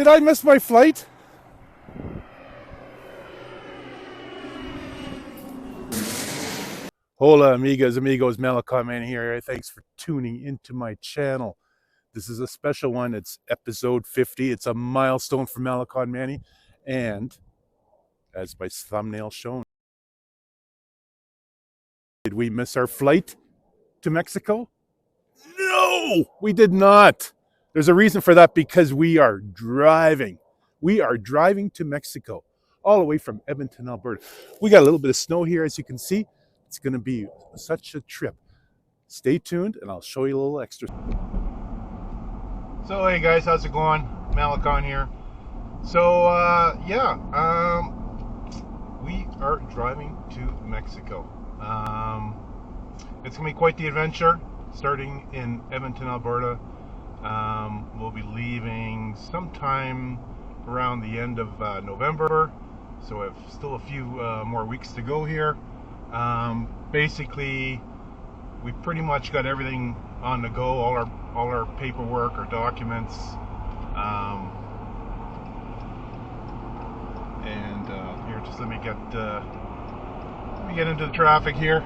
Did I miss my flight? Hola, amigas, amigos, Malecón Manny here. Thanks for tuning into my channel. This is a special one. It's episode 50. It's a milestone for Malecón Manny. And as my thumbnail shown, did we miss our flight to Mexico? No, we did not. There's a reason for that, because we are driving. We are driving to Mexico, all the way from Edmonton, Alberta. We got a little bit of snow here, as you can see. It's going to be such a trip. Stay tuned, and I'll show you a little extra. So, hey guys, how's it going? Malecón here. So, we are driving to Mexico. It's going to be quite the adventure, starting in Edmonton, Alberta. We'll be leaving sometime around the end of November, so we have still a few more weeks to go here. Basically, we pretty much got everything on the go, all our paperwork, our documents, and here, just let me get into the traffic here.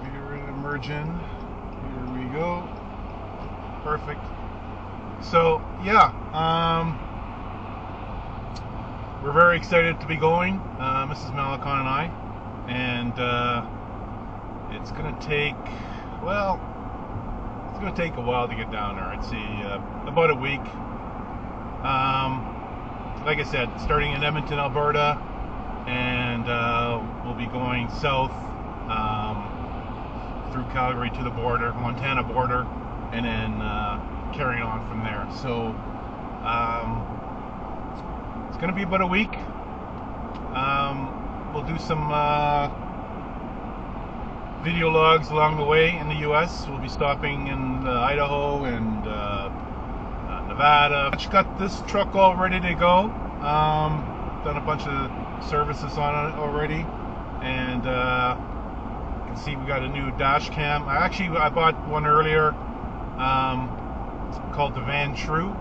We're in Emerging. Here we go. Perfect. So yeah, we're very excited to be going, Mrs. Malecón and I, and it's gonna take a while to get down there. I'd say about a week. Like I said, starting in Edmonton, Alberta, and we'll be going south through Calgary to the border, Montana border, and then carrying on from there. So it's going to be about a week. We'll do some video logs along the way in the U.S. We'll be stopping in Idaho and Nevada. I've got this truck all ready to go. Done a bunch of services on it already, and you can see we got a new dash cam. I bought one earlier called the Van True.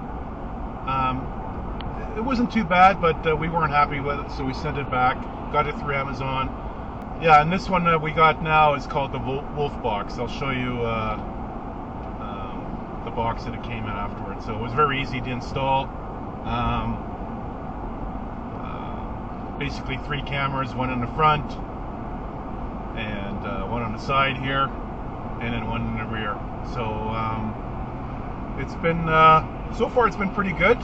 It wasn't too bad, but we weren't happy with it, so we sent it back. Got it through Amazon. Yeah, and this one that we got now is called the Wolf Box. I'll show you the box that it came in afterwards. So it was very easy to install. Basically 3 cameras, one in the front and one on the side here, and then one in the rear. So it's been so far it's been pretty good.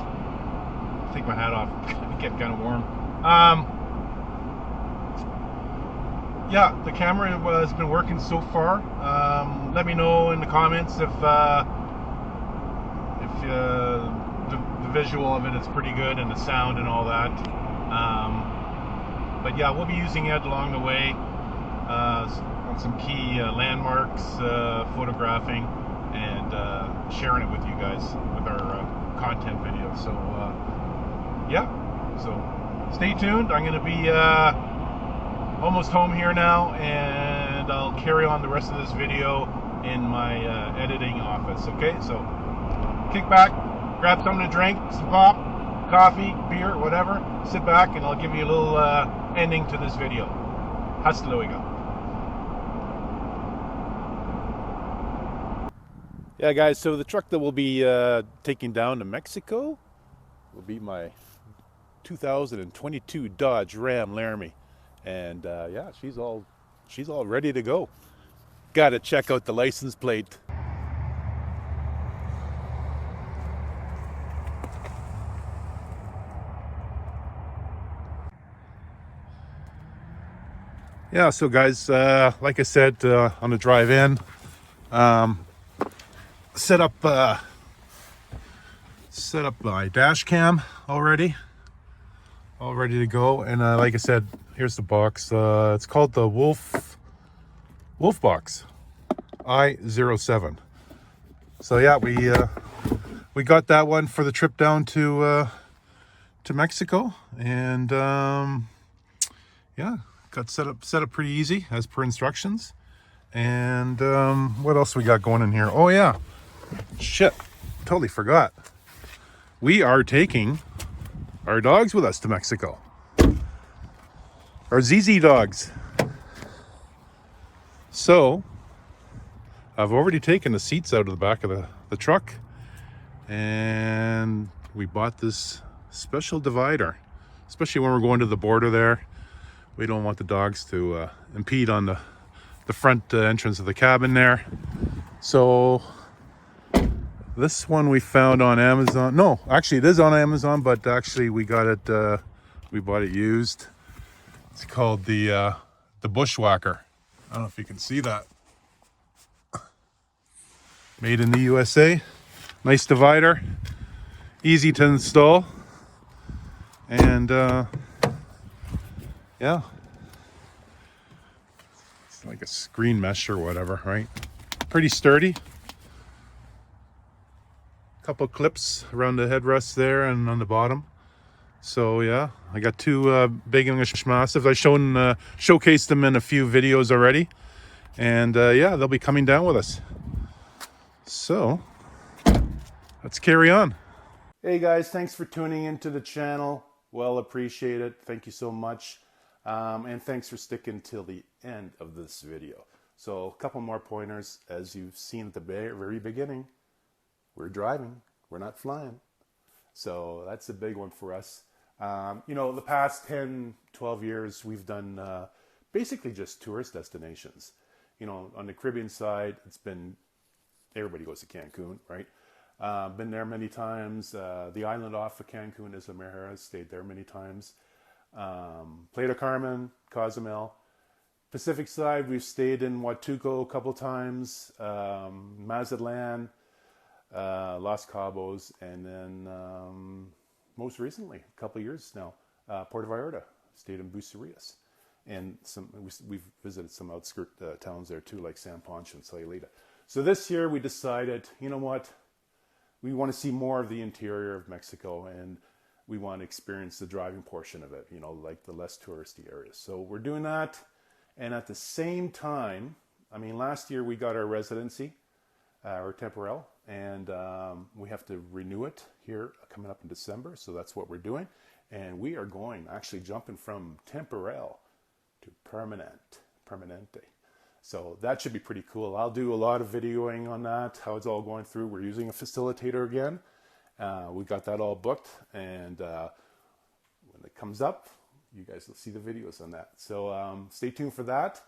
Take my hat off. It kept kind of warm. Yeah, the camera has been working so far. Let me know in the comments if the visual of it is pretty good, and the sound and all that. But yeah, we'll be using it along the way on some key landmarks, photographing, and sharing it with you guys with our content videos. So yeah, so stay tuned. I'm going to be almost home here now, and I'll carry on the rest of this video in my editing office. Okay, so kick back, grab something to drink, some pop, coffee, beer, whatever, sit back, and I'll give you a little ending to this video. Hast LuegoI. Yeah, guys, so the truck that we'll be taking down to Mexico will be my 2022 Dodge Ram Laramie. And yeah, she's all ready to go. Got to check out the license plate. Yeah, so guys, like I said, on the drive in, set up my dash cam all ready to go. And like I said, here's the box. It's called the Wolf Box I07. So yeah, we got that one for the trip down to Mexico, and yeah, got set up pretty easy as per instructions. And what else we got going in here? Oh yeah, shit, totally forgot. we are taking our dogs with us to Mexico. Our ZZdogs. So, I've already taken the seats out of the back of the truck, and we bought this special divider, especially when we're going to the border there. We don't want the dogs to impede on the front entrance of the cabin there. So this one we found on Amazon. No, actually it is on Amazon, but actually we got it, we bought it used. It's called the Bushwhacker. I don't know if you can see that. Made in the USA. Nice divider, easy to install, and yeah, it's like a screen mesh or whatever, right? Pretty sturdy. Couple clips around the headrest there and on the bottom. So yeah, I got two big English Mastiffs. I've showcased them in a few videos already, and yeah, they'll be coming down with us. So let's carry on. Hey guys, thanks for tuning into the channel. Well appreciate it. Thank you so much. And thanks for sticking till the end of this video. So a couple more pointers. As you've seen at the very beginning, we're driving, we're not flying. So that's a big one for us. You know, the past 10, 12 years, we've done basically just tourist destinations. You know, on the Caribbean side, it's been, everybody goes to Cancun, right? Been there many times. The island off of Cancun is Amera, stayed there many times. Playa del Carmen, Cozumel. Pacific side, we've stayed in Huatuco a couple times, Mazatlan, Los Cabos, and then most recently, a couple years now, Puerto Vallarta. Stayed in Bucerias, and we've visited some outskirt towns there too, like San Poncho and Sayulita. So this year we decided, you know what, we want to see more of the interior of Mexico, and we want to experience the driving portion of it, you know, like the less touristy areas. So we're doing that, and at the same time, I mean, last year we got our residency, or temporal, and we have to renew it here coming up in December, so that's what we're doing. And we are going, actually jumping from temporal to permanente. So that should be pretty cool. I'll do a lot of videoing on that, how it's all going through. We're using a facilitator again. We got that all booked, and when it comes up, you guys will see the videos on that. So stay tuned for that.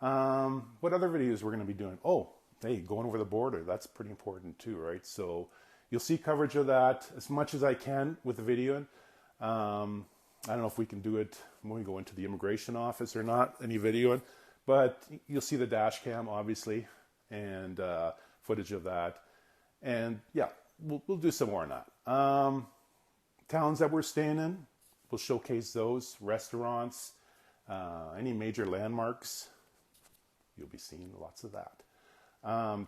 What other videos we're going to be doing? Oh, hey, going over the border. That's pretty important too, right? So you'll see coverage of that as much as I can with the video. I don't know if we can do it when we go into the immigration office or not, any videoing, but you'll see the dash cam, obviously, and footage of that. And yeah, we'll do some more on that. Towns that we're staying in, we'll showcase those. Restaurants, any major landmarks, you'll be seeing lots of that.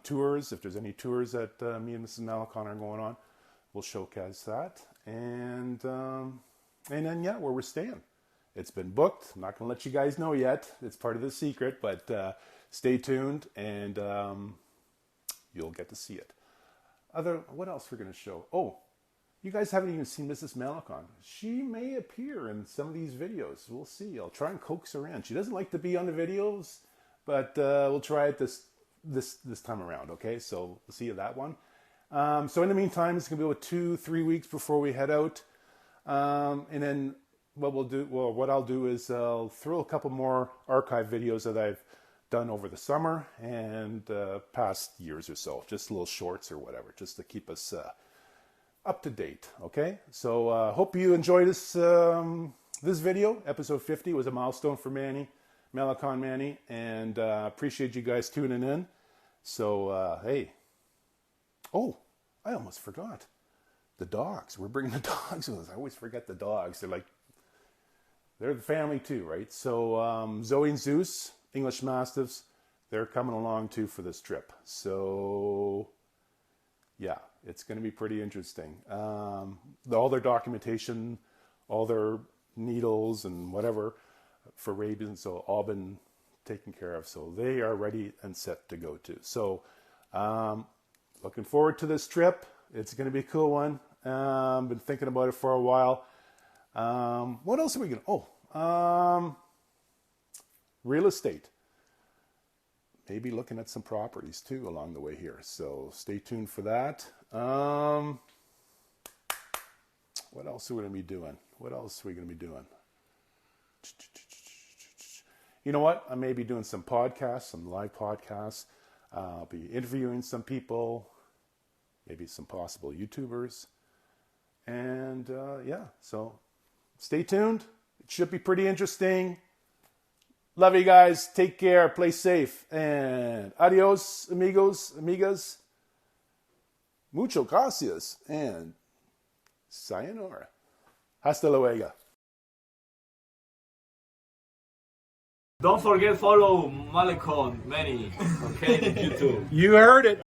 Tours, if there's any tours that me and Mrs. Malecón are going on, we'll showcase that. And then, yeah, where we're staying. It's been booked. I'm not going to let you guys know yet. It's part of the secret, but stay tuned, and you'll get to see it. What else we're going to show? Oh, you guys haven't even seen Mrs. Malecón. She may appear in some of these videos. We'll see. I'll try and coax her in. She doesn't like to be on the videos, but we'll try it this time around, okay? So we'll see you that one. So in the meantime, it's going to be about 2-3 weeks before we head out. And then what I'll do is I'll throw a couple more archive videos that I've done over the summer and past years or so, just little shorts or whatever, just to keep us up to date, okay? So hope you enjoy this video. Episode 50 was a milestone for Malecón Manny, and appreciate you guys tuning in. So, hey. Oh, I almost forgot. The dogs. We're bringing the dogs with us. I always forget the dogs. They're the family too, right? So Zoe Zeus, English Mastiffs, they're coming along too for this trip. So yeah, it's going to be pretty interesting. All their documentation, all their needles and whatever for rabies, so all been taken care of. So they are ready and set to go too. So looking forward to this trip. It's going to be a cool one. Been thinking about it for a while. What else are we going to... real estate. Maybe looking at some properties too along the way here. So stay tuned for that. What else are we going to be doing? You know what? I may be doing some podcasts, some live podcasts. I'll be interviewing some people, maybe some possible YouTubers. And yeah, so stay tuned. It should be pretty interesting. Love you guys. Take care. Play safe. And adios, amigos, amigas. Mucho gracias. And sayonara. Hasta luego. Don't forget follow Malecón Manny, okay, on YouTube. You heard it.